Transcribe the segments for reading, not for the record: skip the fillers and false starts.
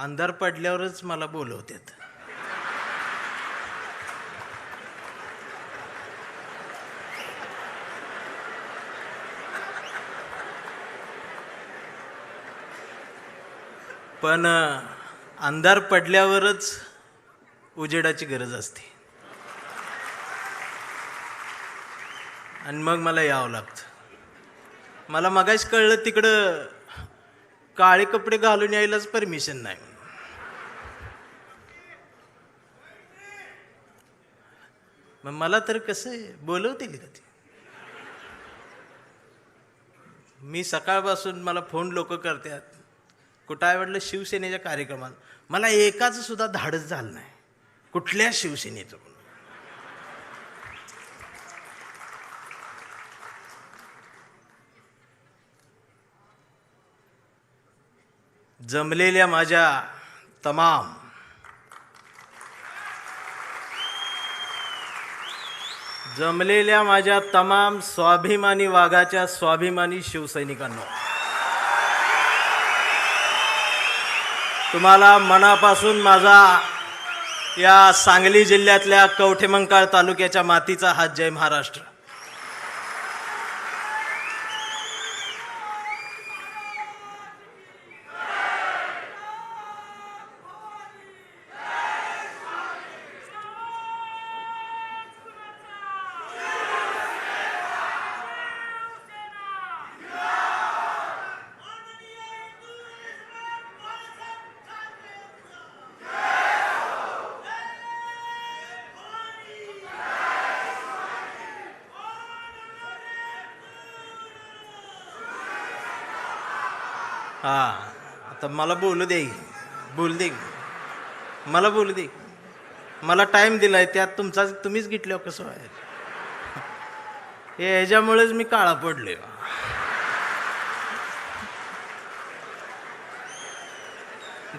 अंधार पडल्यावरच मला बोलवतात. पण अंधार पडल्यावरच उजेडाची गरज असते आणि मग मला यावं लागतं. मला मगाच कळलं तिकडं काळे कपडे घालून यायलाच परमिशन नाही. मग मला तर कसं बोलवतील का ते? मी सकाळपासून मला फोन लोक करतात, कुठं आहे म्हटलं शिवसेनेच्या कार्यक्रमात. मला एकाच सुद्धा धाडस झालं नाही कुठल्या शिवसेनेचं. जमलेल्या माझ्या तमाम स्वाभिमानी वाघाच्या स्वाभिमानी शिवसैनिकांनो, तुम्हाला मनापासून माझा या सांगली जिल्ह्यातल्या कवठेमंकाळ तालुक्याच्या मातीचा हात जय महाराष्ट्र. हा, आता मला बोलू दे, मला बोलू दे. मला टाइम दिलाय, त्यात तुम्हीच घेतल्यावर कसं आहे? हे ह्याच्यामुळेच मी काळा पडले.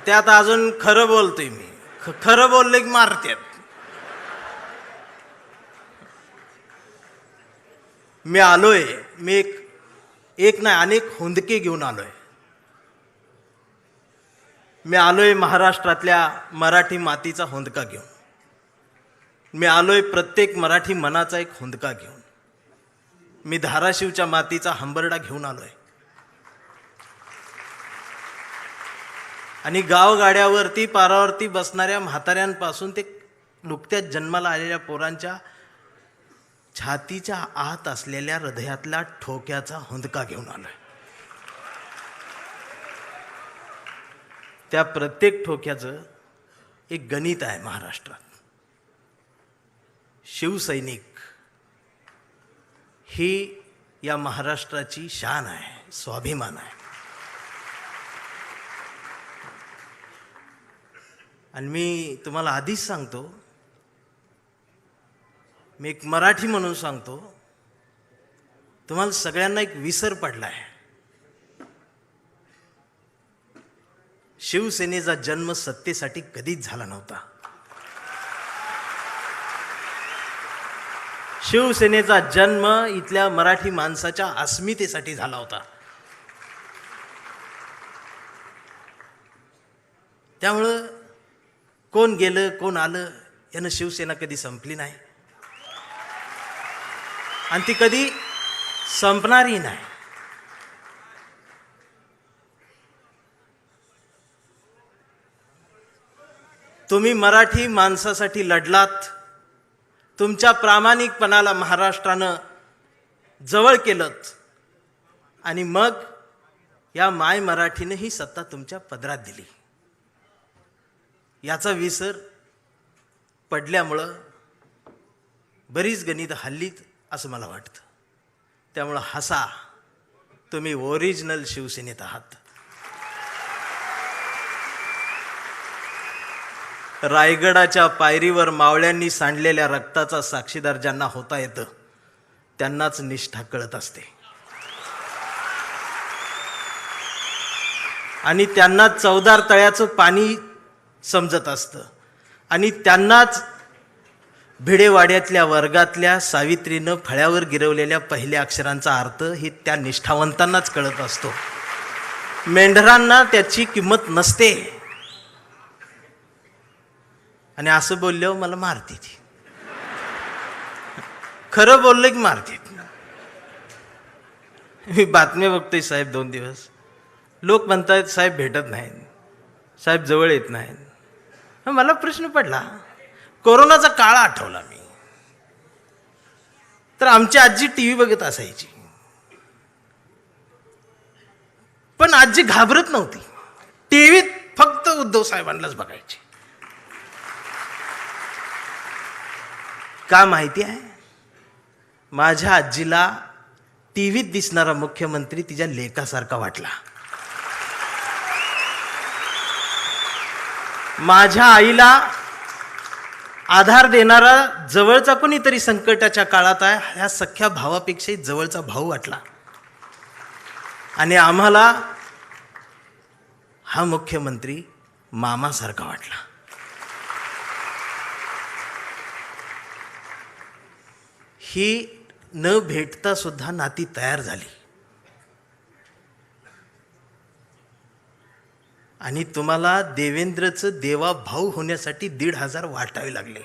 त्यात अजून खरं बोलतोय मी. खरं बोलले की मारत्यात. मी आलोय, मी एक नाही अनेक हुंदके घेऊन आलोय. मी आलोय महाराष्ट्रातल्या मराठी मातीचा हुंदका घेऊन. मी आलोय प्रत्येक मराठी मनाचा एक हुंदका घेऊन. मी धाराशिवच्या मातीचा हंबरडा घेऊन आलोय. आणि गावगाड्यावरती पारावरती बसणाऱ्या म्हाताऱ्यांपासून ते नुकत्याच जन्माला आलेल्या पोरांच्या छातीच्या आत असलेल्या हृदयातल्या ठोक्याचा हुंदका घेऊन आलोय. त्या प्रत्येक ठोक्याचं एक गणित आहे महाराष्ट्रात. शिवसैनिक ही या महाराष्ट्राची शान आहे, स्वाभिमान आहे. आणि मी तुम्हाला आधीच सांगतो, मी एक मराठी म्हणून सांगतो, तुम्हाला सगळ्यांना एक विसर पडला आहे. शिवसेनेचा जन्म सत्तेसाठी कधीच झाला नव्हता. शिवसेनेचा जन्म इथल्या मराठी माणसाच्या अस्मितेसाठी झाला होता. त्यामुळं कोण गेलं कोण आलं यानं शिवसेना कधी संपली नाही आणि ती कधी संपणारही नाही. तुम्ही मराठी माणसासाठी लढलात. तुमच्या प्रामाणिकपणाला महाराष्ट्रानं जवळ केलं आणि मग या माय मराठीनं ही सत्ता तुमच्या पदरात दिली. याचा विसर पडल्यामुळं बरीच गणितं हल्लीत असं मला वाटतं. त्यामुळं हसा, तुम्ही ओरिजिनल शिवसेनेत आहात. रायगडाच्या पायरीवर मावळ्यांनी सांडलेल्या रक्ताचा साक्षीदार ज्यांना होता येतं त्यांनाच निष्ठा कळत असते आणि त्यांना चवदार तळ्याचं पाणी समजत असतं आणि त्यांनाच भिडेवाड्यातल्या वर्गातल्या सावित्रीनं फळ्यावर गिरवलेल्या पहिल्या अक्षरांचा अर्थ ही त्या निष्ठावंतांनाच कळत असतो. मेंढरांना त्याची किंमत नसते. आणि असं बोलल्यावर मला मारते ती. खरं बोललं की मारते. मी बातम्या बघतोय साहेब 2 दिवस. लोक म्हणतात साहेब भेटत नाहीत, साहेब जवळ येत नाहीत. मला प्रश्न पडला, कोरोनाचा काळ आठवला मी. तर आमची आजी टी व्ही बघत असायची, पण आजी घाबरत नव्हती. टीव्हीत फक्त उद्धव साहेबांनाच बघायची. का माहिती आहे? माझ्या आजीला टीव्हीत दिसणारा मुख्यमंत्री तिच्या लेकासारखा वाटला. माझ्या आईला आधार देणारा जवळचा कोणीतरी संकटाच्या काळात आहे ह्या सख्या भावापेक्षाही जवळचा भाऊ वाटला. आणि आम्हाला हा मुख्यमंत्री मामासारखा वाटला. ही न भेटता सुद्धा नाती तयार झाली. आणि तुम्हाला देवेंद्रचं देवा भाऊ होण्यासाठी 1,500 वाटावे लागले.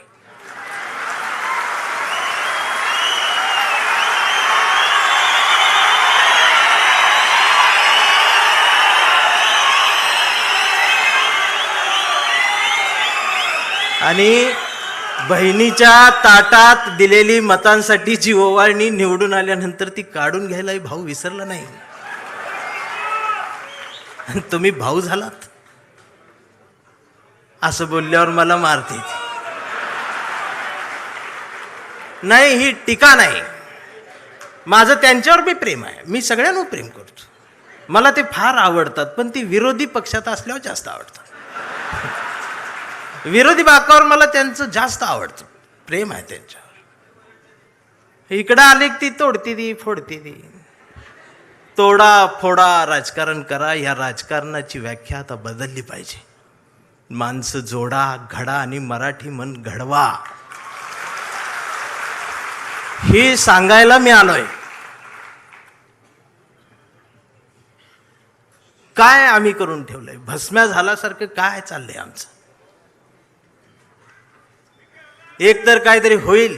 आणि बहिणीच्या ताटात दिलेली मतांसाठी जी ओवाळणी निवडून आल्यानंतर ती काढून घ्यायलाही भाऊ विसरला नाही. तुम्ही भाऊ झालात असं बोलल्यावर मला मारते. नाही, ही टीका नाही. माझं त्यांच्यावर बी प्रेम आहे, मी सगळ्यांवर प्रेम करतो. मला ते फार आवडतात, पण ती विरोधी पक्षात असल्यावर जास्त आवडतात. विरोधी बाकावर मला त्यांचं जास्त आवडतं, प्रेम आहे त्यांच्यावर. इकडं आले ती तोडती ती फोडती ती. तोडा फोडा राजकारण करा, या राजकारणाची व्याख्या आता बदलली पाहिजे. माणसं जोडा, घडा आणि मराठी मन घडवा, हे सांगायला मी आलोय. काय आम्ही करून ठेवलंय? भस्म्या झाल्यासारखं काय चाललंय आमचं? एक तर काहीतरी होईल.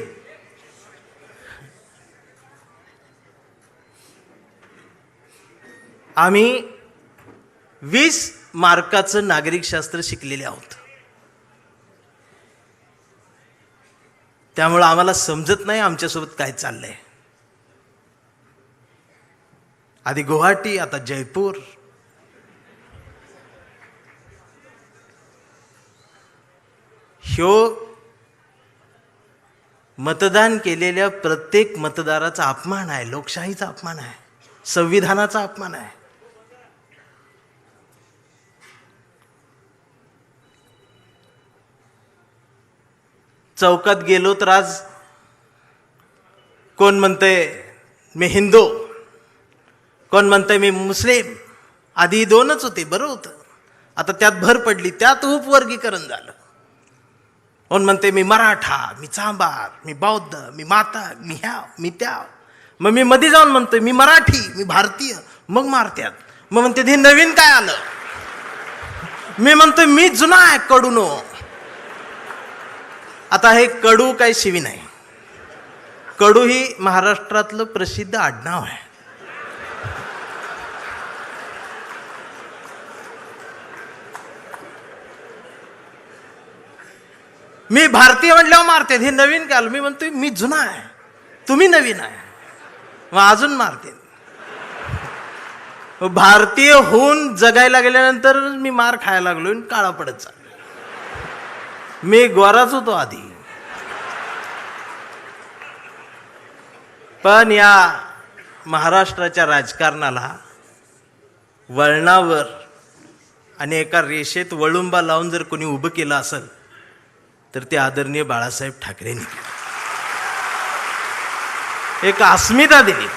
आम्ही 20 मार्काचं नागरिकशास्त्र शिकलेले आहोत. त्यामुळं आम्हाला समजत नाही आमच्यासोबत काय चाललंय. आधी गुवाहाटी, आता जयपूर. ह्यो मतदान केलेल्या प्रत्येक मतदाराचा अपमान आहे, लोकशाहीचा अपमान आहे, संविधानाचा अपमान आहे. चौकात गेलो तर आज कोण म्हणतंय मी हिंदू, कोण म्हणतंय मी मुस्लिम. आधी 2च होते, बरं होतं. आता त्यात भर पडली, त्यात उपवर्गीकरण झालं. कोण म्हणते मी मराठा, मी चांभार, मी बौद्ध, मी माता, मी ह्या, मी त्या. मग मी मध्ये जाऊन म्हणतोय मी मराठी, मी भारतीय. मग मारत्यात. मग म्हणते हे नवीन काय आलं? मी म्हणतोय मी जुना आहे, कडूनो. आता हे कडू काय शिवी नाही. कडू ही महाराष्ट्रातलं प्रसिद्ध आडनाव आहे. मी भारतीय म्हटल्यावर मारते. हे नवीन काय आलं? मी म्हणतोय मी जुना आहे, तुम्ही नवीन आहे, मग अजून मारते. भारतीय होऊन जगायला गेल्यानंतर मी मार खायला लागलो आणि काळा पडत चाललो. मी गोराच होतो आधी. पण या महाराष्ट्राच्या राजकारणाला वळणावर आणि एका रेषेत वळुंबा लावून जर कोणी उभं केलं असेल तर ते आदरणीय बाळासाहेब ठाकरेंनी एक अस्मिता दिली.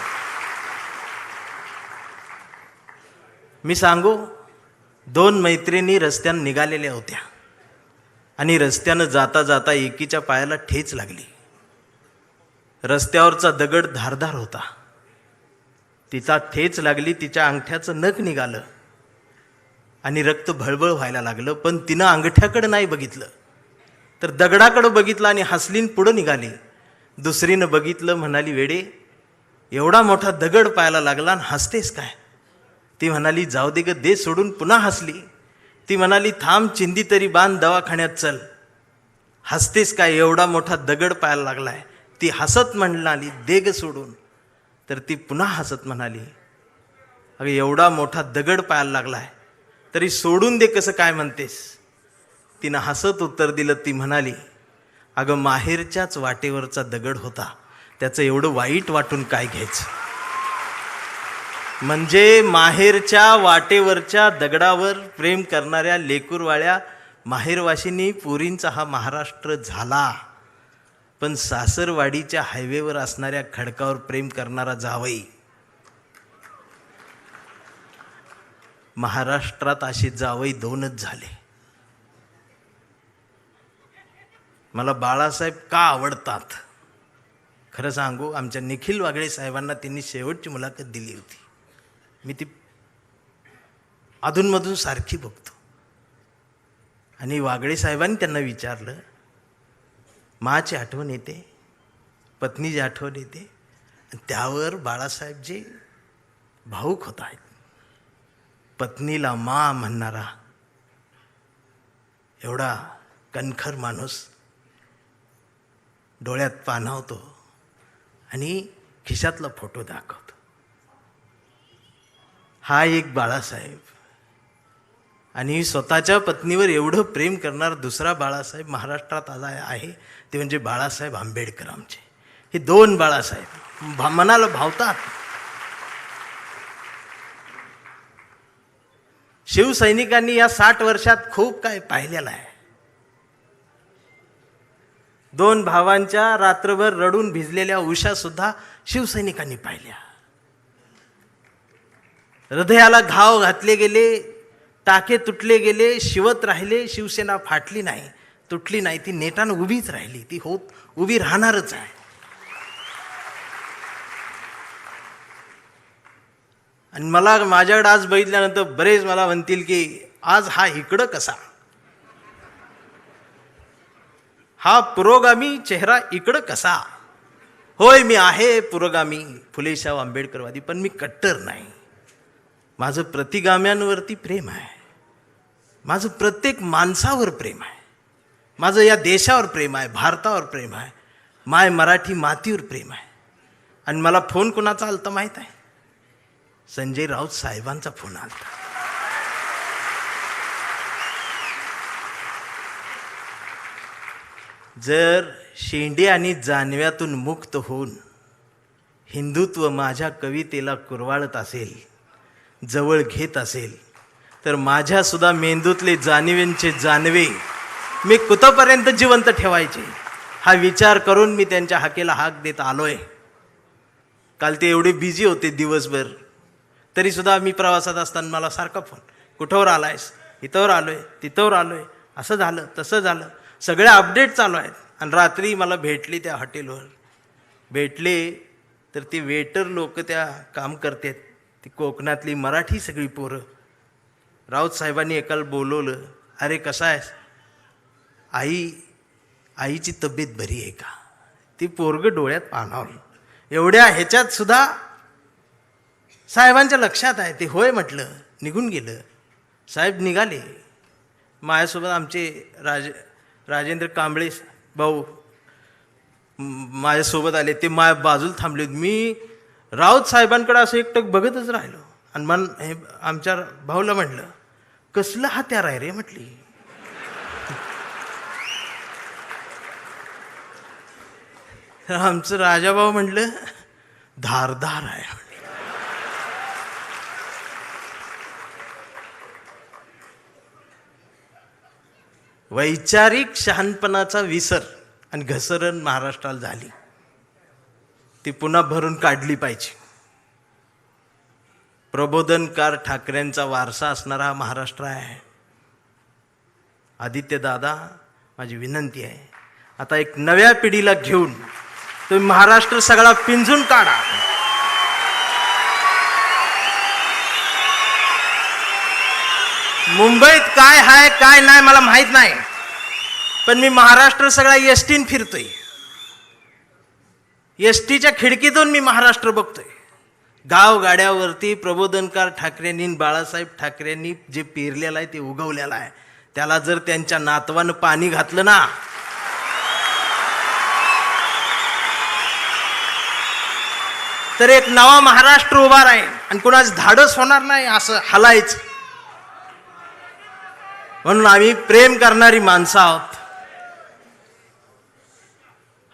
मी सांगू, 2 मैत्रिणी रस्त्यानं निघालेल्या होत्या आणि रस्त्यानं जाता जाता एकीच्या पायाला ठेच लागली. रस्त्यावरचा दगड धारदार होता. तिचा ठेच लागली, तिच्या अंगठ्याचं नख निघालं आणि रक्त भळबळ व्हायला लागलं. पण तिनं अंगठ्याकडे नाही बघितलं, तर दगडाकडे बघितलं आणि हसलीन पुढं निघाली. दुसरीनं बघितलं, म्हणाली, वेडे, एवढा मोठा दगड पायाला लागला आणि हसतेस काय? ती म्हणाली, जाऊ दे ग, दे सोडून. पुन्हा हसली. ती म्हणाली, थांब, चिंदी तरी बांध, दवाखान्यात चल. हसतेस काय, एवढा मोठा दगड पायाला लागलाय. ती हसत म्हणाली, दे ग सोडून. तर ती पुन्हा हसत म्हणाली, अगं एवढा मोठा दगड पायाला लागलाय तरी सोडून दे कसं काय म्हणतेस? तिनं हसत उत्तर दिलं. ती म्हणाली, अगं माहेरच्याच वाटेवरचा दगड होता, त्याचं एवढं वाईट वाटून काय घ्यायचं? म्हणजे माहेरच्या वाटेवरच्या दगडावर प्रेम करणाऱ्या लेकूरवाळ्या माहेरवाशिनी पुरींचा हा महाराष्ट्र झाला, पण सासरवाडीच्या हायवेवर असणाऱ्या खडकावर प्रेम करणारा जावई. महाराष्ट्रात असे जावई दोनच झाले. मला बाळासाहेब का आवडतात खरं सांगू, आमच्या निखिल वागळे साहेबांना त्यांनी शेवटची मुलाखत दिली होती. मी ती अधूनमधून सारखी बघतो. आणि वागळे साहेबांनी त्यांना विचारलं, माची आठवण येते, पत्नीची आठवण येते? त्यावर बाळासाहेबजी भाऊक होत आहेत. पत्नीला मा म्हणणारा एवढा कणखर माणूस डोळ्यात पाणावतो आणि खिशातला फोटो दाखवतो. हा एक बाळासाहेब. आणि स्वतःच्या पत्नीवर एवढं प्रेम करणारा दुसरा बाळासाहेब महाराष्ट्रात आला आहे, ते म्हणजे बाळासाहेब आंबेडकर. आमचे हे दोन बाळासाहेब मनाला भावतात. शिवसैनिकांनी या 60 वर्षात खूप काय पाहिलेलं आहे. दोन भावांच्या रात्रभर रडून भिजलेल्या उषा सुद्धा शिवसैनिकांनी पाहिल्या. हृदयाला घाव घातले गेले, टाके तुटले गेले, शिवत राहिले. शिवसेना फाटली नाही, तुटली नाही, ती नेटानं उभीच राहिली. ती उभी राहणारच आहे. आणि मला माझ्याकडे आज बघितल्यानंतर बरेच मला म्हणतील की आज हा इकडं कसा, हा पुरोगामी चेहरा इकडं कसा? होय, मी आहे पुरोगामी, फुलेशाह आंबेडकरवादी, पण मी कट्टर नाही. माझं प्रतिगाम्यांवरती प्रेम आहे. माझं प्रत्येक माणसावर प्रेम आहे. माझं या देशावर प्रेम आहे, भारतावर प्रेम आहे, माय मराठी मातीवर प्रेम आहे. आणि मला फोन कुणाचा आलता माहीत आहे? संजय राऊत साहेबांचा फोन आलता. जर शेंडे आणि जानव्यातून मुक्त होऊन हिंदुत्व माझ्या कवितेला कुरवाळत असेल, जवळ घेत असेल, तर माझ्या सुद्धा मेंदूतले जानवेंचे जानवे मी कुठपर्यंत जिवंत ठेवायचे हा विचार करून मी त्यांच्या हाकेला हाक देत आलोय. काल ते एवढे बिझी होते दिवसभर, तरी सुद्धा मी प्रवासात असताना मला सारखा फोन, कुठवर आलायस? इथवर आलोय, तिथवर आलोय, असं झालं, तसं झालं, सगळे अपडेट चालू आहेत. आणि रात्री मला भेटली त्या हॉटेलवर. भेटले तर ती वेटर लोक त्या काम करतात, ती कोकणातली मराठी सगळी पोरं. राऊत साहेबांनी एकाला बोलवलं, अरे कसा आहेस? आईची तब्येत बरी आहे का? ती पोरगं डोळ्यात पाणावलं. एवढ्या ह्याच्यात सुद्धा साहेबांच्या लक्षात आहे. ते होय म्हटलं, निघून गेलं. साहेब निघाले. माझ्यासोबत आमचे राजेंद्र कांबळे भाऊ माझ्यासोबत आले. ते माझ्या बाजूला थांबले. मी राऊत साहेबांकडे असं एकटक बघतच राहिलो. आणि हे आमच्या भाऊला म्हटलं, कसलं हत्यार आहे रे म्हटली. आमचं राजाभाऊ म्हटलं, धारदार आहे. वैचारिक शहाणपणाचा विसर आणि घसरण महाराष्ट्राला झाली, ती पुन्हा भरून काढली पाहिजे. प्रबोधनकार ठाकरेंचा वारसा असणारा हा महाराष्ट्र आहे. आदित्य दादा, माझी विनंती आहे, आता एक नव्या पिढीला घेऊन तुम्ही महाराष्ट्र सगळा पिंजून काढा. मुंबईत काय आहे काय नाही मला माहित नाही, पण मी महाराष्ट्र सगळा एसटीन फिरतोय. एसटीच्या खिडकीतून मी महाराष्ट्र बघतोय. गावगाड्यावरती प्रबोधनकार ठाकरेंनी, बाळासाहेब ठाकरेंनी जे पेरलेलं आहे ते उगवलेलं आहे. त्याला जर त्यांच्या नातवानं पाणी घातलं ना, तर एक नवा महाराष्ट्र उभा राहील आणि कुणाच धाडस होणार नाही असं हलायचं. म्हणून आम्ही प्रेम करणारी माणसं आहोत.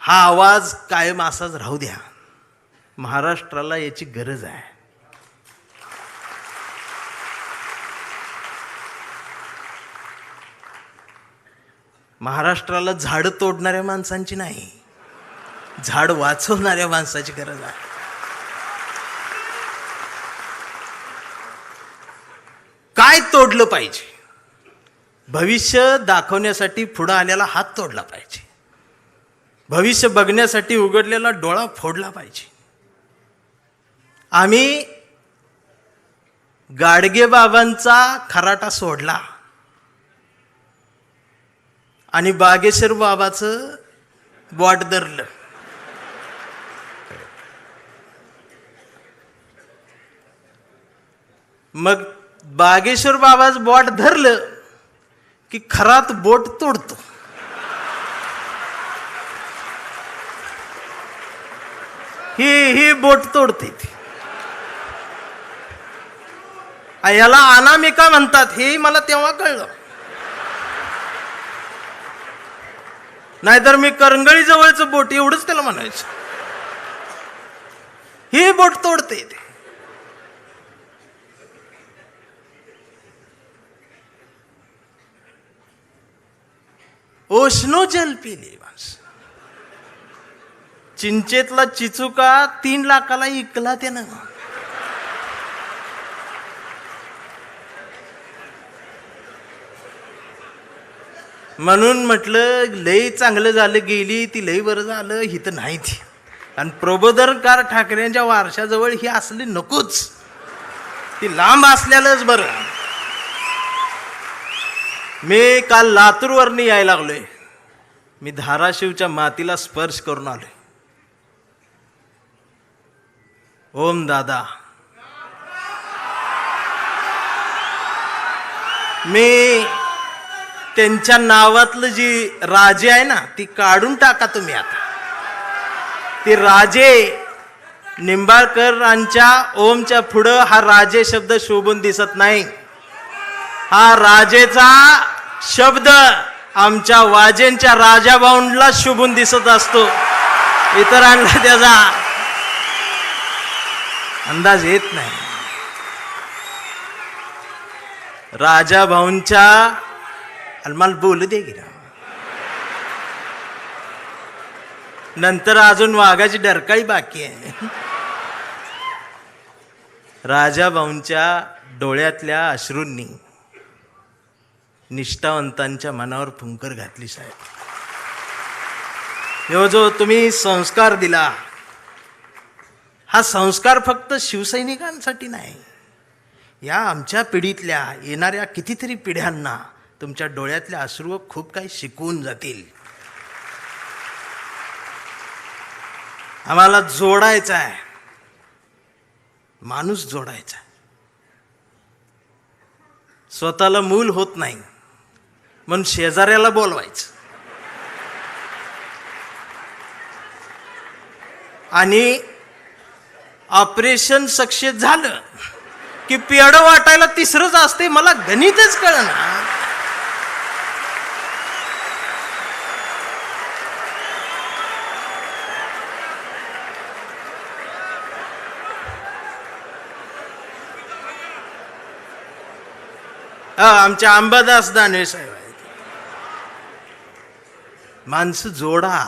हा आवाज कायम असाच राहू द्या. महाराष्ट्राला याची गरज आहे. महाराष्ट्राला झाड तोडणाऱ्या माणसांची नाही, झाड वाचवणाऱ्या माणसाची गरज आहे. काय तोडलं पाहिजे? भविष्य दाखवण्यासाठी पुढं आलेला हात तोडला पाहिजे. भविष्य बघण्यासाठी उघडलेला डोळा फोडला पाहिजे. आम्ही गाडगे बाबांचा खराटा सोडला आणि बागेश्वर बाबाचं बॉट धरलं. मग बागेश्वर बाबाचं बॉट धरलं की खरात बोट तोडतो. ही बोट तोडते ती. याला अनामिका म्हणतात हे मला तेव्हा कळलं. नाहीतर मी करंगळी जवळचं बोट एवढंच त्याला म्हणायचं. ही बोट तोडते ते. ओशनो जल पिले बस. चिंचेतला चिचुका 3 लाखाला इकला त्यानं. म्हणून म्हटलं लई चांगलं झालं, गेली ती लई बरं झालं, ही तर नाही ती. आणि प्रबोधनकार ठाकरेंच्या वारशाजवळ ही असली नकोच, ती लांब असल्यालाच बरं. मी काल लातूरवरनं यायला लागलोय. मी धाराशिवच्या मातीला स्पर्श करून आलोय. ओम दादा, मी त्यांच्या नावातलं जी राजे आहे ना ती काढून टाका तुम्ही. आता ते राजे निंबाळकरांच्या ओमच्या पुढं हा राजे शब्द शोभून दिसत नाही. हा राजेचा शब्द आमच्या वाजेंच्या राजाभाऊंला शोभून दिसत असतो. इतरांना त्याचा अंदाज येत नाही. राजाभाऊंच्या मला बोलू दे की नंतर अजून वाघाची डरकाळी बाकी आहे. राजाभाऊंच्या डोळ्यातल्या अश्रूंनी निष्ठावंतांच्या मनावर फुंकर घातली. साहेब, ह्यो जो तुम्ही संस्कार दिला, हा संस्कार फक्त शिवसैनिकांसाठी नाही, या आमच्या पिढीतल्या येणाऱ्या कितीतरी पिढ्यांना तुमच्या डोळ्यातल्या अश्रू खूप काही शिकवून जातील. आम्हाला जोडायचं आहे, माणूस जोडायचा आहे. स्वतःला मूल होत नाही म्हणून शेजाऱ्याला बोलवायचं आणि ऑपरेशन सक्सेस झालं की पेढं वाटायला तिसरंच असते. मला गणितच कळना. आमच्या अंबादास दानवे साहेब आहेत. माणसं जोडा.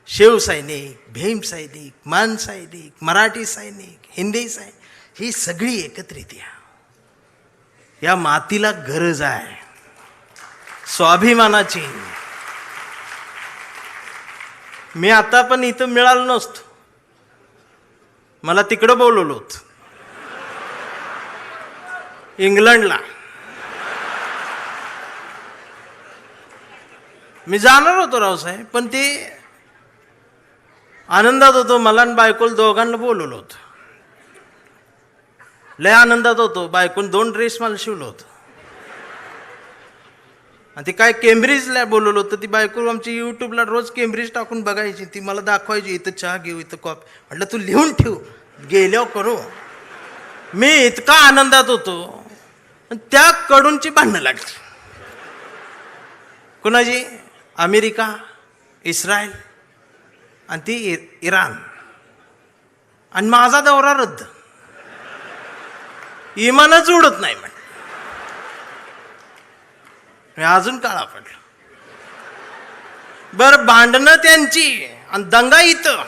शिवसैनिक, भीम सैनिक, मान सैनिक, मराठी सैनिक, हिंदी सैनिक, ही सगळी एकत्रित या मातीला गरज आहे स्वाभिमानाची. मी आता पण इथं मिळालो नसतो, मला तिकडं बोलवलं होतं इंग्लंडला. मी जाणार होतो रावसाहेब, पण ते आनंदात होतो. मला आणि बायकोला दोघांना बोलवलं होतं. लय आनंदात होतो. बायकोन 2 ड्रेस मला शिवलं होतं. आणि ते काय केम्ब्रिजला बोलवलं होतं. ती बायको आमची यूट्यूबला रोज केम्ब्रिज टाकून बघायची. ती मला दाखवायची, इथं चहा घेऊ, इथं कॉफी. म्हटलं तू लिहून ठेव, गेल्यावर करू. मी इतका आनंदात होतो, त्या कडूनची भांडणं लागली. कोणाची? अमेरिका, इस्रायल आणि ती इराण. आणि माझा दौरा रद्द. इमानच उडत नाही म्हण. मी अजून काळा पडलो. बर, भांडणं त्यांची आणि दंगा इथं.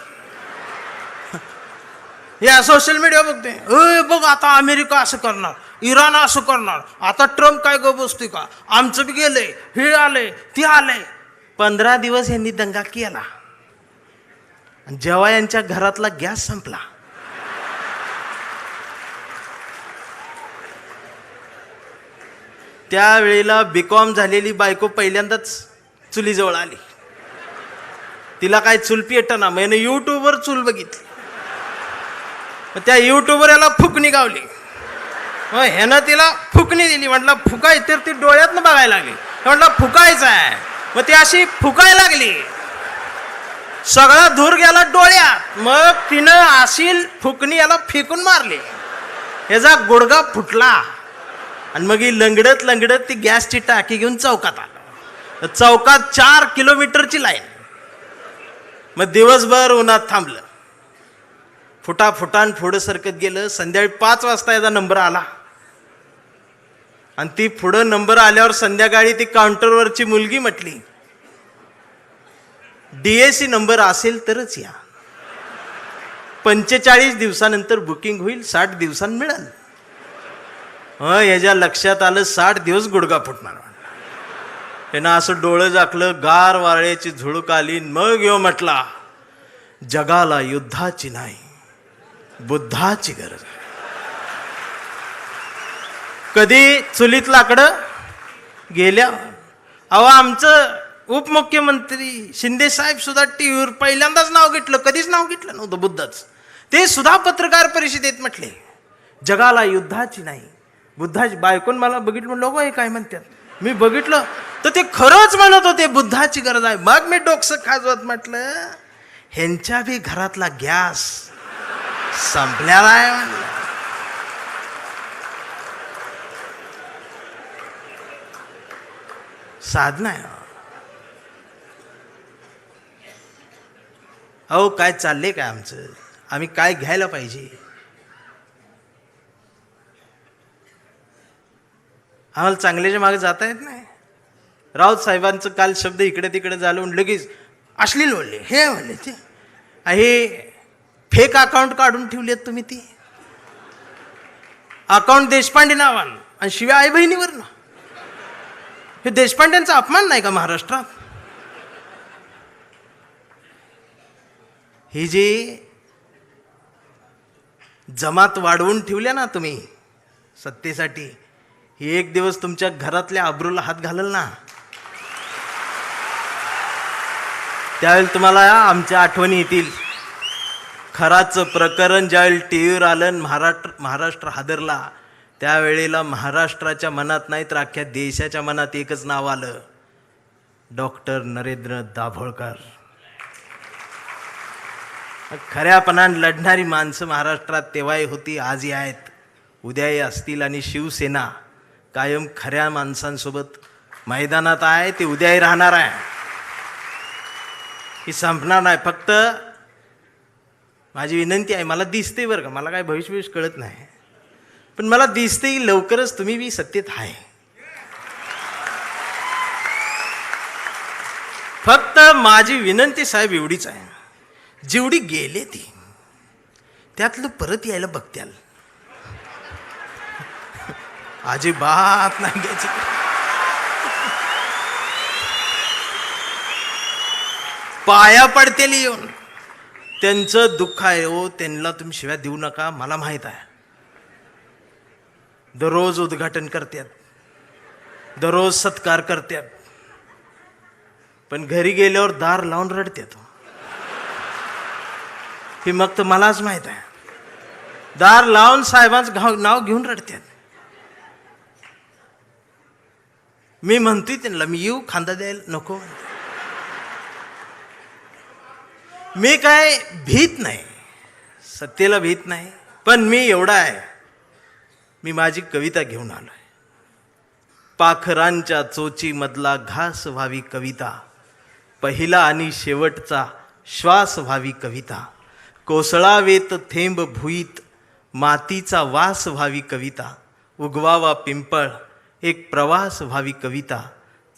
या सोशल मीडिया बघते, बघ आता अमेरिका असं करणार, इराण असं करणार, आता ट्रम्प काय ग बसतोय का, आमचं बी गेलंय, हे आलंय, ते आलंय. 15 दिवस यांनी दंगा केला. आणि जेव्हा यांच्या घरातला गॅस संपला, त्यावेळेला बीकॉम झालेली बायको पहिल्यांदाच चुलीजवळ आली. तिला काय चूल पेटना. मैंने यूट्यूबवर चूल बघितली. त्या यूट्यूबवर याला फुकणी गावली. ह्यानं तिला फुकणी दिली. म्हटलं फुकाय, तर ती डोळ्यातनं बघायला लागली. म्हटलं फुकायचं आहे. मग ती अशी फुकायला लागली. सगळा धूर गेला डोळ्यात. मग तिनं अशी फुकणी याला फेकून मारली. याचा गुडघा फुटला. आणि मग ही लंगडत लंगडत ती गॅसची टाकी घेऊन चौकात आला. चौकात 4 किलोमीटरची लाईन. मग दिवसभर उन्हात थांबलं. फुटाफुटान पुढं सरकत गेलं. संध्याकाळी 5 वाजता याचा नंबर आला. आणि ती पुढं नंबर आल्यावर संध्याकाळी ती काउंटरवरची मुलगी म्हटली, DAC नंबर असेल तरच या. 45 दिवसानंतर बुकिंग होईल, 60 दिवसांनी मिळेल. याच्या लक्षात आलं 60 दिवस गुडघा फुटणार. त्यानं असं डोळं झाकलं, गार वाऱ्याची झुळूक आली. मग यो म्हटला, जगाला युद्धाची नाही, बुद्धाची गरज आहे. कधी चुलीत लाकडं गेल्या. अहो, आमचं उपमुख्यमंत्री शिंदे साहेब सुद्धा टीव्हीवर पहिल्यांदाच नाव घेतलं. कधीच नाव घेतलं नव्हतं बुद्धाचं. ते सुद्धा पत्रकार परिषदेत म्हटले, जगाला युद्धाची नाही, बुद्धाची. बायकोन मला बघितलं, म्हणलं लोक हे काय म्हणतात. मी बघितलं तर ते खरंच म्हणत होते बुद्धाची गरज आहे. मग मी डोकसं खाजवत म्हटलं, ह्यांच्या बी घरातला गॅस संपलेला आहे म्हणलं. साधना आहे. अहो, काय चाललंय काय आमचं, आम्ही काय घ्यायला पाहिजे. आम्हाला चांगल्याच्या मागे जाता येत नाही. राऊत साहेबांचं काल शब्द इकडे तिकडे झालं, लगेच अश्लील बोलले, हे म्हणले, ते हे फेक अकाउंट काढून ठेवलेत तुम्ही. ती अकाउंट देशपांडे नावानं आणि शिवाय आई बहिणीवर ना. हे देशपांड्यांचा अपमान नाही का महाराष्ट्रात? ही जी जमात वाढवून ठेवल्या ना तुम्ही सत्तेसाठी, ही एक दिवस तुमच्या घरातल्या अब्रूला हात घालल ना, त्यावेळेला तुम्हाला आमच्या आठवणी येतील. खराचं प्रकरण ज्यावेळी टीव्हीवर आलं, महाराष्ट्र हादरला, त्यावेळेला महाराष्ट्राच्या मनात नाही तर अख्ख्या देशाच्या मनात एकच नाव आलं, डॉक्टर नरेंद्र दाभोळकर. खऱ्यापणान लढणारी माणसं महाराष्ट्रात तेव्हाही होती, आजही आहेत, उद्याही असतील. आणि शिवसेना कायम खऱ्या माणसांसोबत मैदानात आहे, ते उद्याही राहणार आहे, ही संपणार नाही. फक्त माझी विनंती आहे, मला दिसते बरं का, मला काय भविष्य कळत नाही, पण मला दिसते की लवकरच तुम्ही बी सत्तेत आहे. फक्त माझी विनंती साहेब एवढीच आहे, जेवढी गेले ती त्यातलं परत यायला बघत्याल, अजिबात नाही घ्यायची. पाया पडतेली येऊन त्यांचं दुःख आहे हो, त्यांना तुम्ही शिव्या देऊ नका, मला माहित आहे. दररोज उद्घाटन करतात, दररोज सत्कार करतात, पण घरी गेल्यावर दार लावून रडते तो. ही मग तर मलाच माहित आहे. दार लावून साहेबांचं नाव घेऊन रडतात. मी म्हणतोय त्यांना, मी येऊ खांदा द्यायला नको. मी काय भीत नाही, सत्तेला भीत नाही, पण मी एवढा आहे, मी माझी कविता घेऊन आलोय. पाखरांच्या चोची मधला घास व्हावी कविता, पहिला आणि शेवटचा श्वास व्हावी कविता, कोसळावेत थेंब भुईत मातीचा वास व्हावी कविता, उगवावा पिंपळ एक प्रवास व्हावी कविता,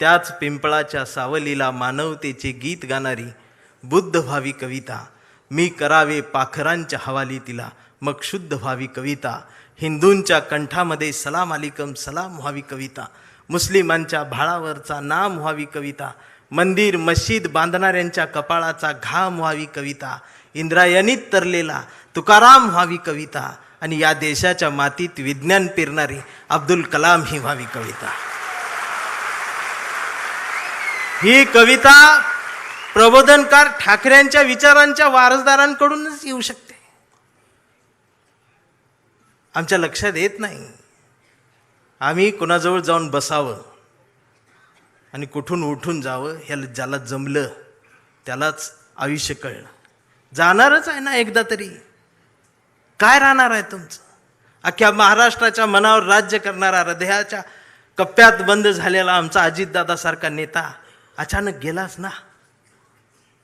त्याच पिंपळाच्या सावलीला मानवतेचे गीत गाणारी बुद्ध व्हावी कविता, मी करावे पाखरांच्या हवाली तिला मग शुद्ध व्हावी कविता, हिंदूंच्या कंठामध्ये सलाम अलिकम सलाम व्हावी कविता, मुस्लिमांच्या भाळावरचा नाम व्हावी कविता, मंदिर मशीद बांधणाऱ्यांच्या कपाळाचा घाम व्हावी कविता, इंद्रायणीत तरलेला तुकाराम व्हावी कविता, आणि या देशाच्या मातीत विज्ञान पेरणारी अब्दुल कलाम ही व्हावी कविता. ही कविता प्रबोधनकार ठाकरेंच्या विचारांच्या वारसदारांकडूनच येऊ शकते. आमच्या लक्षात येत नाही. आम्ही कुणाजवळ जाऊन बसावं आणि कुठून उठून जावं, ह्याला ज्याला जमलं त्यालाच आयुष्य कळलं. जाणारच आहे ना एकदा तरी. काय राहणार आहे तुमचं? अख्ख्या महाराष्ट्राच्या मनावर राज्य करणारा, हृदयाच्या कप्प्यात बंद झालेला आमचा अजितदादासारखा नेता अचानक गेलाच ना.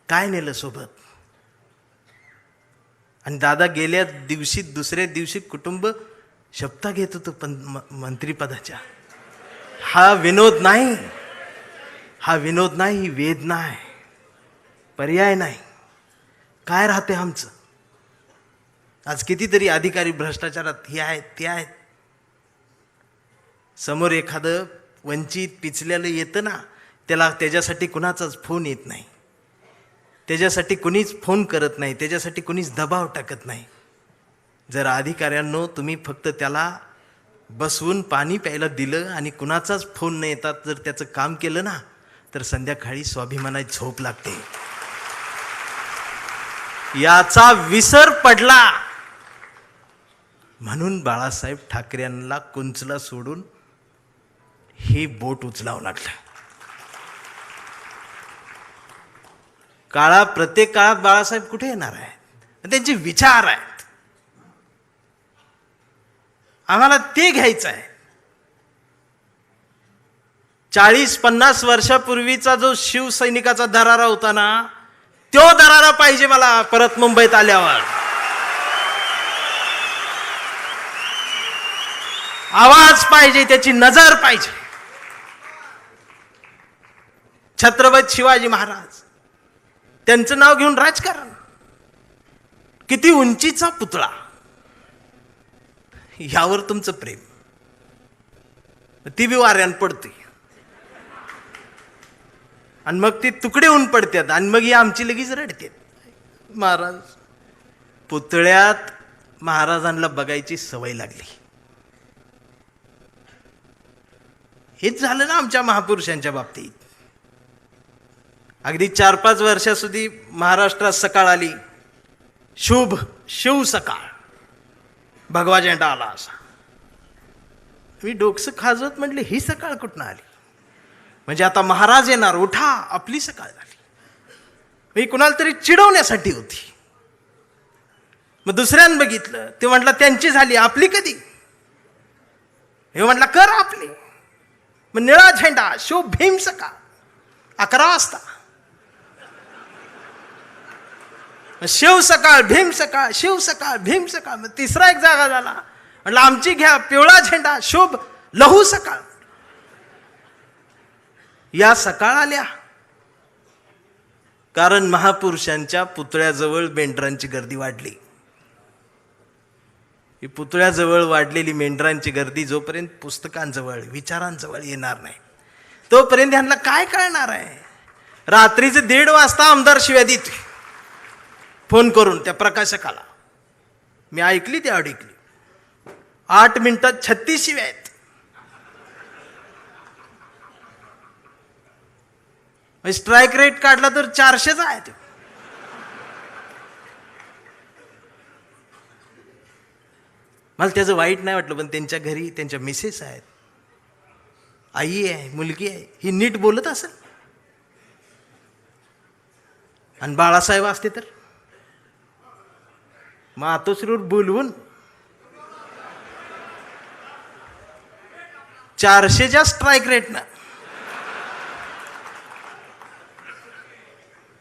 काय नेलं सोबत? आणि दादा गेल्या दिवशी दुसऱ्या दिवशी कुटुंब शपथा घेत होतं पण मंत्रिपदाच्या. हा विनोद नाही, हा विनोद नाही, ही वेदना आहे, पर्याय नाही. काय राहते आमचं? आज कितीतरी अधिकारी भ्रष्टाचारात हे आहेत ते आहेत. समोर एखादं वंचित पिचलेलं येतं ना, त्याच्यासाठी कुणाचाच फोन येत नाही, त्याच्यासाठी कुणीच फोन करत नाही, त्याच्यासाठी कुणीच दबाव टाकत नाही. जर अधिकाऱ्यांनो तुम्ही फक्त त्याला बसवून पाणी प्यायला दिलं आणि कुणाचाच फोन न येतात जर त्याचं काम केलं ना, तर संध्याकाळी स्वाभिमानाची झोप लागते. याचा विसर पडला म्हणून बाळासाहेब ठाकरेंना कुंचला सोडून हे बोट उचलावं लागलं. प्रत्येक काळात बाळासाहेब कुठे येणार आहेत? त्यांचे विचार आहेत, आम्हाला ते घ्यायचं आहे. 40-50 वर्षापूर्वीचा जो शिवसैनिकाचा दरारा होता ना, तो दरारा पाहिजे मला परत मुंबईत आल्यावर. आवाज पाहिजे, त्याची नजर पाहिजे. छत्रपती शिवाजी महाराज, त्यांचं नाव घेऊन राजकारण. किती उंचीचा पुतळा, यावर तुमचं प्रेम. ती बी वाऱ्यान पडते आणि मग ती तुकडे होऊन पडतात आणि मग ही आमची लगेच रडतात. महाराज, पुतळ्यात महाराजांना बघायची सवय लागली. हेच झालं ना आमच्या महापुरुषांच्या बाबतीत. अगदी 4-5 वर्षाસુધી महाराष्ट्रात सकाळ आली, शुभ शिव सकाळ, भगवा झेंडा आला असा. मी डोकसं खाजवत म्हटले, ही सकाळ कुठनं आली? म्हणजे आता महाराज येणार, उठा, आपली सकाळ झाली. मी कुणाला तरी चिडवण्यासाठी होती. मग दुसऱ्यानं बघितलं, ते म्हटलं त्यांची झाली, आपली कधी? हे म्हटलं कर आपली. मग निळा झेंडा, शुभ भीम सकाळ, 11 वाजता. शिव सकाळ, भीम सकाळ, शिव सकाळ, भीम सकाळ. मग तिसरा एक जागा झाला, म्हटलं आमची घ्या, पिवळा झेंडा, शुभ लहू सकाळ. या सकाळ आल्या कारण महापुरुषांच्या पुतळ्याजवळ मेंढरांची गर्दी वाढली. ही पुतळ्याजवळ वाढलेली मेंढरांची गर्दी जोपर्यंत पुस्तकांजवळ, विचारांजवळ येणार नाही, तोपर्यंत ह्यांना काय कळणार आहे? रात्रीचे 1:30 वाजता आमदार शिव्या देते फोन करून त्या प्रकाशकाला. मी ऐकली, ती ऐकली. 8 मिनिटात 36 शिव्या आहेत. स्ट्राईक रेट काढला तर 400चा आहे तो. मला त्याचं वाईट नाही वाटलं, पण त्यांच्या घरी त्यांच्या मिसेस आहेत, आई आहे, मुलगी आहे, ही नीट बोलत असेल. आणि बाळासाहेब असते तर मातोश्रीवर बोलवून 400च्या स्ट्राईक रेटनं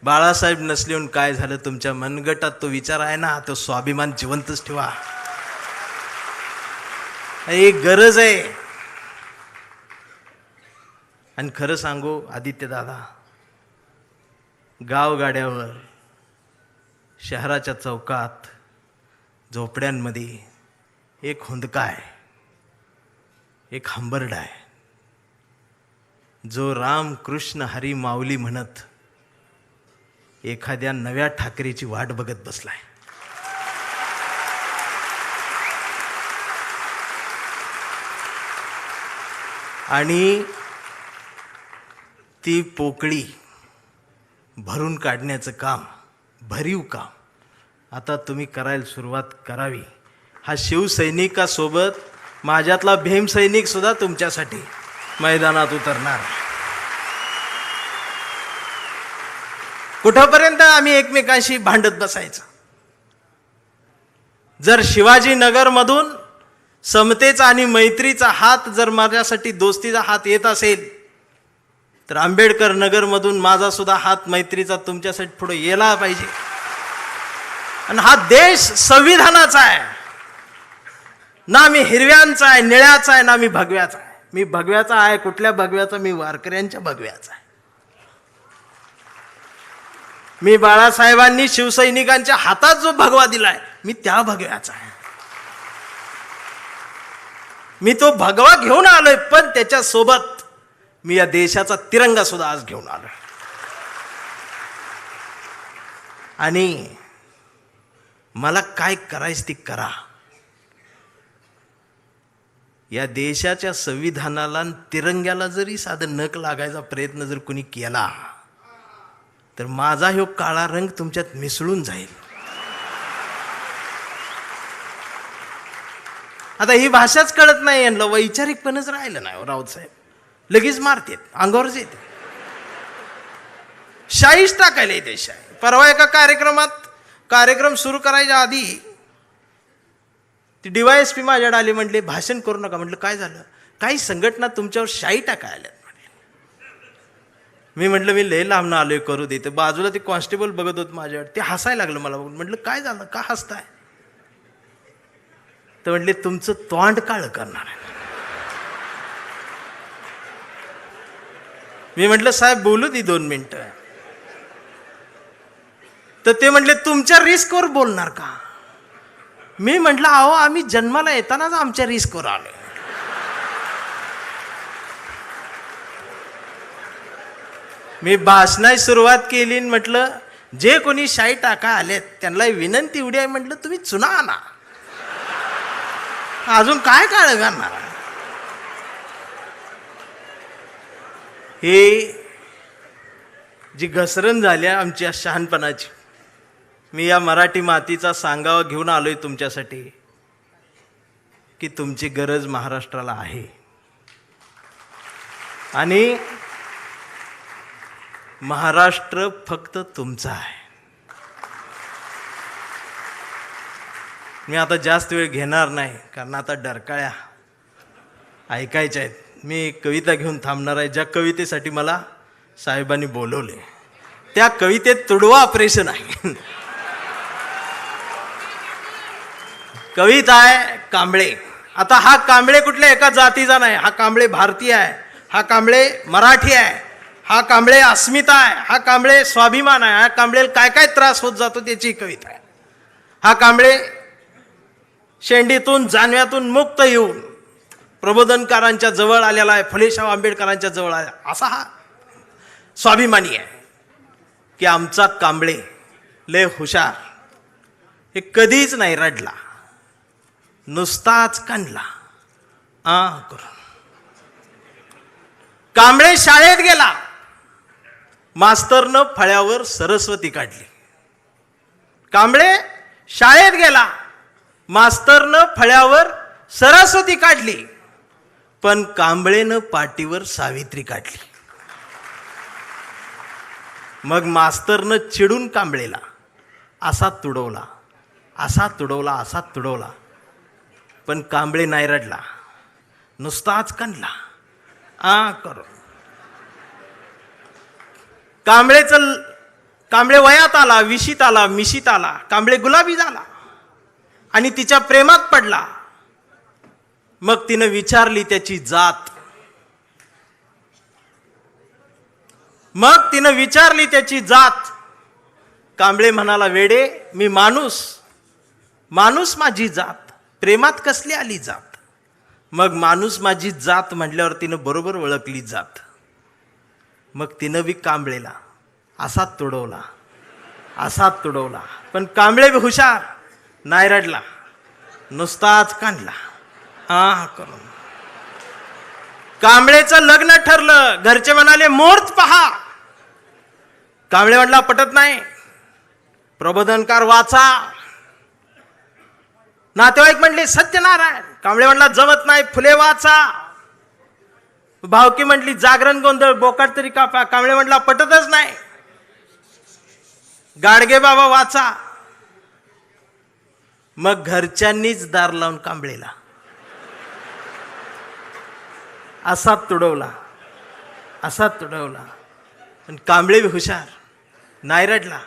बाळासाहेब नसले काय झालं, तुमच्या मनगटात तो विचार आहे ना, तो स्वाभिमान जिवंतच ठेवा. एक गरज आहे. आणि खरं सांगू आदित्य दादा, गावगाड्यावर, शहराच्या चौकात, झोपड्यांमध्ये एक हुंदका आहे, एक हंबरडा आहे, जो राम कृष्ण हरी माऊली म्हणत एखाद्या नव्या ठाकरेची वाट बघत बसलाय. आणि ती पोकळी भरून काढण्याचं काम, भरीव काम आता तुम्ही करायला सुरुवात करावी. हा शिवसैनिकासोबत माझ्यातला भीमसैनिक सुद्धा तुमच्यासाठी मैदानात उतरणार. कुठंपर्यंत आम्ही एकमेकांशी भांडत बसायचं? जर शिवाजीनगरमधून समतेचा आणि मैत्रीचा हात, जर माझ्यासाठी दोस्तीचा हात येत असेल, तर आंबेडकर नगरमधून माझा सुद्धा हात मैत्रीचा तुमच्यासाठी पुढे यायला पाहिजे. आणि हा देश संविधानाचा आहे ना, मी हिरव्यांचा आहे, निळ्याचा आहे, ना मी भगव्याचा आहे. मी भगव्याचा आहे. कुठल्या भगव्याचा? मी वारकऱ्यांच्या भगव्याचा आहे. मी बाळासाहेबांनी शिवसैनिकांच्या हातात जो भगवा दिलाय, मी त्या भगव्याचा आहे. मी तो भगवा घेऊन आलोय, पण त्याच्या सोबत मी या देशाचा तिरंगा सुद्धा आज घेऊन आलोय. आणि मला काय करायचं ती करा. या देशाच्या संविधानाला तिरंग्याला जरी साधं नख लागायचा प्रयत्न जर कोणी केला, तर माझा ह्यो काळा रंग तुमच्यात मिसळून जाईल. आता ही भाषाच कळत नाही यांना, वैचारिकपणच राहिलं नाही. राऊत साहेब लगेच मारतेत, अंगावरच येते, शाईच टाकायला येते शाई. परवा एका कार्यक्रम सुरू करायच्या आधी ती DYSP माझ्याकडे आली, म्हटले भाषण करू नका. म्हटलं काय झालं? काही संघटना तुमच्यावर शाई टाकायला. मी म्हटलं मी लय लांबनं आलोय, करू देते. बाजूला ते कॉन्स्टेबल बघत होत माझ्यावर, ते हसायला लागलं मला बघून. म्हटलं काय झालं, का हसताय? तर म्हटले तुमचं तोंड काळं करणार आहे. मी म्हटलं साहेब बोलू दे 2 मिनिटं. तर ते म्हटले तुमच्या रिस्कवर बोलणार का? मी म्हटलं अहो आम्ही जन्माला येतानाच आमच्या रिस्कवर आलोय. मी भाषणाची सुरुवात केली, म्हटलं जे कोणी शाई टाका आलेत त्यांना विनंती एवढी आहे, म्हटलं तुम्ही चुना आणा, अजून काय काळ करणार. हे जी घसरण झाली आमच्या शहाणपणाची, मी या मराठी मातीचा सांगावा घेऊन आलोय तुमच्यासाठी की तुमची गरज महाराष्ट्राला आहे. आणि महाराष्ट्र फक्त तुमचा आहे. मी आता जास्त वेळ घेणार नाही, कारण आता डरकाळ्या ऐकायच्या आहेत. मी एक कविता घेऊन थांबणार आहे, ज्या कवितेसाठी मला साहेबांनी बोलवले. त्या कवितेत तुडवा ऑपरेशन आहे. कविता आहे कांबळे. आता हा कांबळे कुठल्या एका जातीचा नाही, हा कांबळे भारतीय आहे, हा कांबळे मराठी आहे, हा कांबळे अस्मिता आहे, हा कांबळे स्वाभिमान आहे, हा कांबळे काय काय त्रास होत जातो त्याची कविता आहे. हा कांबळे शेंडीतून जानव्यातून मुक्त येऊन प्रबोधनकारांच्या जवळ आलेला आहे, फुलेशाह आंबेडकरांच्या जवळ आला, असा हा स्वाभिमानी आहे की आमचा कांबळे लय हुशार. हे कधीच नाही रडला, नुसताच कांडला करून. कांबळे शाळेत गेला, मास्तरनं फळ्यावर सरस्वती काढली. कांबळे शाळेत गेला, मास्तरनं फळ्यावर सरस्वती काढली, पण कांबळेनं पाटीवर सावित्री काढली. मग मास्तरनं चिडून कांबळेला असा तुडवला, असा तुडवला, असा तुडवला, पण कांबळे नाही रडला, नुसताच कणला करो. कांबळे वयात आला, विशीत आला, मिशीत आला, कांबळे गुलाबी झाला आणि तिच्या प्रेमात पडला. मग तिनं विचारली त्याची जात, कांबळे म्हणाला, वेडे मी माणूस, माणूस माझी जात, प्रेमात कसली आली जात. मग माणूस माझी जात म्हटल्यावर तिनं बरोबर ओळखली जात. मग तिनं बी कांबळेला असा तुडवला, असा तुडवला, पण कांबळे बी हुशार, नाही रडला, नुसताच काढला करून. कांबळेचं लग्न ठरलं. घरचे म्हणाले मुहूर्त पहा. कांबळे म्हटला पटत नाही, प्रबोधनकार वाचा. नातेवाईक म्हणले सत्यनारायण. कांबळे म्हटला जमत नाही, फुले वाचा. भावकी म्हटली जागरण गोंधळ बोकाट तरी कापा. कांबळे म्हटला पटतच नाही, गाडगे बाबा वाचा. मग घरच्यांनीच दार लावून कांबळेला असा तुडवला, असा तुडवला, पण कांबळे बी हुशार, नाही रडला,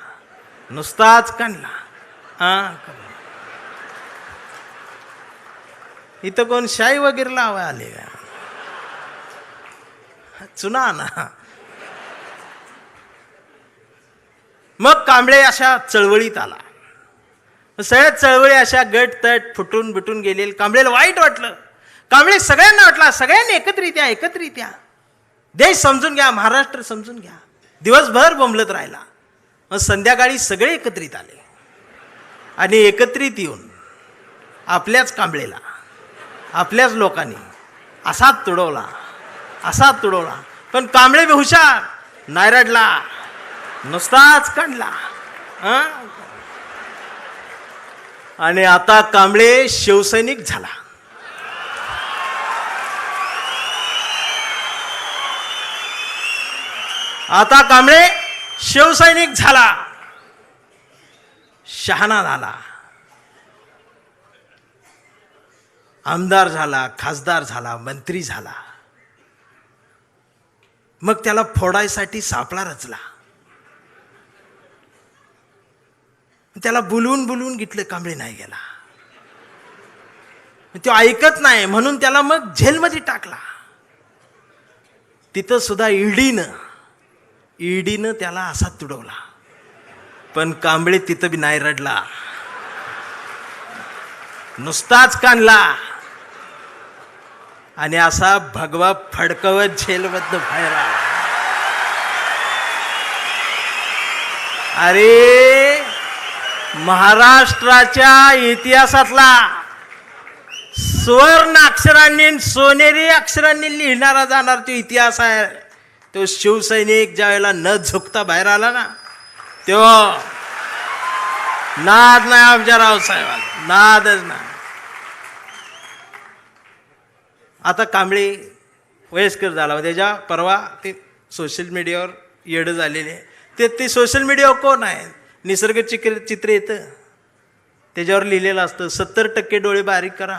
नुसताच काढला. इथं कोण शाई वगैरे लावा आले का? चुना ना. मग कांबळे अशा चळवळीत आला. सगळ्या चळवळी अशा गट तट फुटून बिटून गेलेले. कांबळेला वाईट वाटलं. कांबळे सगळ्यांना वाटला, सगळ्यांनी एकत्रित या, देश समजून घ्या, महाराष्ट्र समजून घ्या. दिवसभर बोंबलत राहिला. मग संध्याकाळी सगळे एकत्रित आले आणि एकत्रित येऊन आपल्याच कांबळेला, आपल्याच लोकांनी असा तुडवला, असा तुडवला, पण कांबळे बी हुशार, नाही रडला, नुसताच काढला. आणि आता कांबळे शिवसैनिक झाला. आता कांबळे शिवसैनिक झाला, शहाणा झाला, आमदार झाला, खासदार झाला, मंत्री झाला. मग त्याला फोडायसाठी सापळा रचला. त्याला बोलवून बोलवून घेतलं, कांबळे नाही गेला. तो ऐकत नाही म्हणून त्याला मग जेलमध्ये टाकला. तिथं सुद्धा ईडीनं त्याला असा तुडवला, पण कांबळे तिथं बी नाही रडला, नुसताच काढला आणि असा भगवा फडकवत जेलमधनं बाहेर आला. अरे महाराष्ट्राच्या इतिहासातला सुवर्ण अक्षरांनी, सोनेरी अक्षरांनी लिहिणारा जाणार तो इतिहास आहे. तो शिवसैनिक ज्या वेळेला न झुकता बाहेर आला ना, तेव्हा नाद नाही आमच्या रावसाहेबाला, नादच नाही. आता कांबळे वयस्कर झाला. त्याच्या परवा ते सोशल मीडियावर येडं झालेले. ते सोशल मीडियावर कोण आहे, निसर्ग चित्र येतं, त्याच्यावर लिहिलेलं असतं 70% डोळे बारीक करा.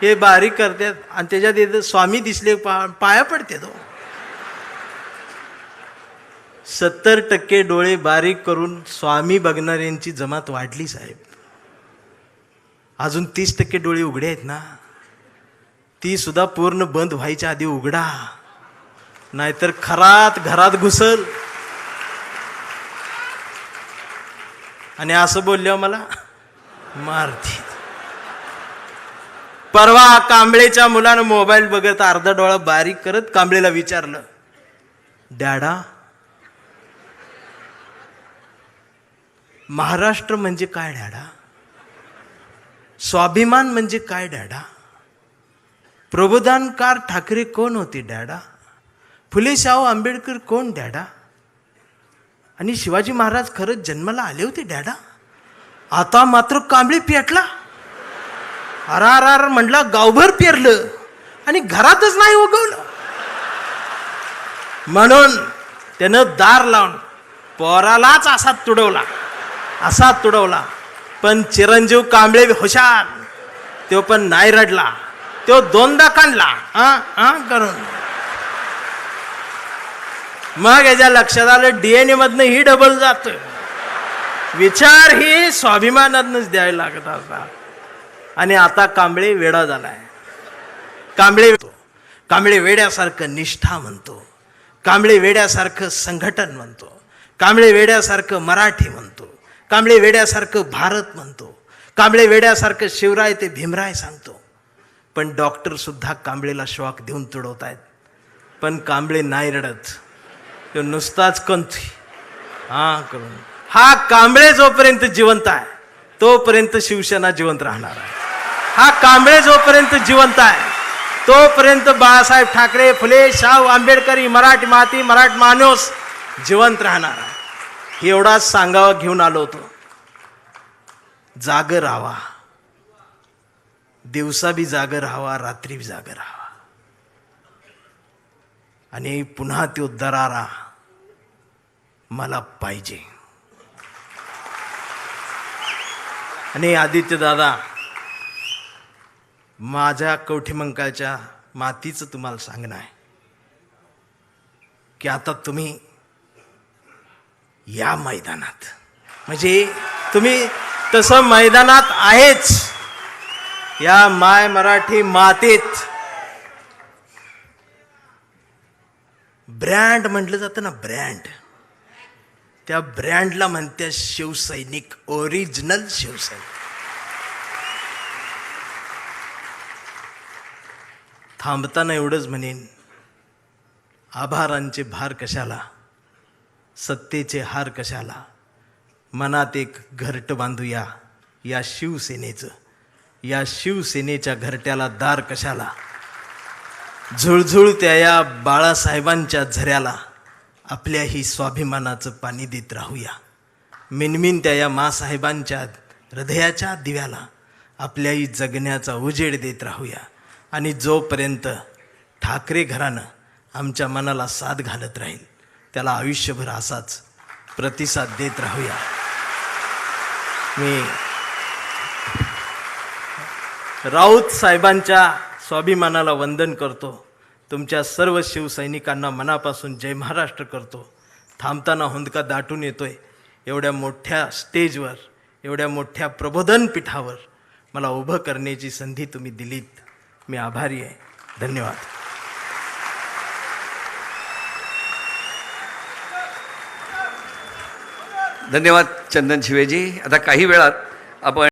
हे बारीक करतात आणि त्याच्यात येतं स्वामी दिसले पाया पडते. तो 70% डोळे बारीक करून स्वामी बघणाऱ्यांची जमात वाढली साहेब. अजून 30% डोळे उघडे आहेत ना, ती सुद्धा पूर्ण बंद व्हायच्या आधी उघडा, नाहीतर खरात घरात घुसल. आणि असं बोलल्यावर मला मारते. परवा कांबळेच्या मुलानं मोबाईल बघत अर्धा डोळा बारीक करत कांबळेला विचारलं, डॅडा महाराष्ट्र म्हणजे काय डॅडा? स्वाभिमान म्हणजे काय डॅडा? प्रबोधनकार ठाकरे कोण होते डॅडा? फुले शाहू आंबेडकर कोण डॅडा? आणि शिवाजी महाराज खरंच जन्माला आले होते डॅडा. आता मात्र कांबळे पेटला. अरार म्हटला, गावभर पेरलं आणि घरातच नाही उगवलं. म्हणून त्यानं दार लावून पोरालाच असा तुडवला. पण चिरंजीव कांबळे हुशार, तो पण नाही रडला. तो दोनदा काढला करून. मग याच्या लक्षात आलं डीएनए मधनं ही डबल जात. विचार ही स्वाभिमानातनच द्यायला लागत असतात. आणि आता कांबळे वेडा झालाय. कांबळे वेड्यासारखं निष्ठा म्हणतो, कांबळे वेड्यासारखं संघटन म्हणतो, कांबळे वेड्यासारखं मराठी म्हणतो, कांबळे वेड्यासारखं भारत म्हणतो, कांबळे वेड्यासारखं शिवराय ते भीमराय सांगतो. पण डॉक्टर सुद्धा कांबळेला शॉक देऊन तुडवतायत. पण कांबळे नाही रडत, तो नुसताच कंथी करून. हा कांबळे जोपर्यंत जिवंत आहे तोपर्यंत शिवसेना जिवंत राहणार आहे. हा कांबळे जोपर्यंत जिवंत आहे तोपर्यंत बाळासाहेब ठाकरे, फुले, शाहू आंबेडकरी, मराठी माती, मराठ माणूस जिवंत राहणार आहे. हे एवढाच सांगावा घेऊन आलो होतो. जागर राहावा, दिवसा बी जागर राहावा, रात्री बी जागर राहावा. आणि पुन्हा तो दरारा मला पाहिजे. आणि आदित्य दादा, माझ्या कवठीमंकाळच्या मातीचं तुम्हाला सांगणं आहे की आता तुम्ही या मैदानात, म्हणजे तुम्ही तसं मैदानात आहेच, या माय मराठी मातीत ब्रँड म्हटलं जातं ना, ब्रँड, त्या ब्रँडला म्हणत्या शिवसैनिक, ओरिजिनल शिवसैनिक. थांबताना एवढंच म्हणेन, आभारांचे भार कशाला, सत्तेचे हार कशाला, मनात एक घरटं बांधूया या शिवसेनेचं, या शिवसेनेच्या घरट्याला दार कशाला, झुळझुळत्या या बाळासाहेबांच्या झऱ्याला आपल्याही स्वाभिमानाचं पाणी देत राहूया. मिनमिनत्या या मासाहेबांच्या हृदयाच्या दिव्याला आपल्याही जगण्याचा उजेड देत राहूया. आणि जोपर्यंत ठाकरे घराणं आमच्या मनाला साथ घालत राहील त्याला आयुष्यभर असाच प्रतिसाद देत राहूया. मी राऊत साहेबांच्या स्वाभिमानाला वंदन करतो. तुमच्या सर्व शिवसैनिकांना मनापासून जय महाराष्ट्र करतो. थांबताना हुंदका दाटून येतोय. एवढ्या मोठ्या स्टेजवर, एवढ्या मोठ्या प्रबोधन पीठावर मला उभं करण्याची संधी तुम्ही दिलीत. मी आभारी आहे. धन्यवाद. धन्यवाद चंदन शिवेजी. आता काही वेळात आपण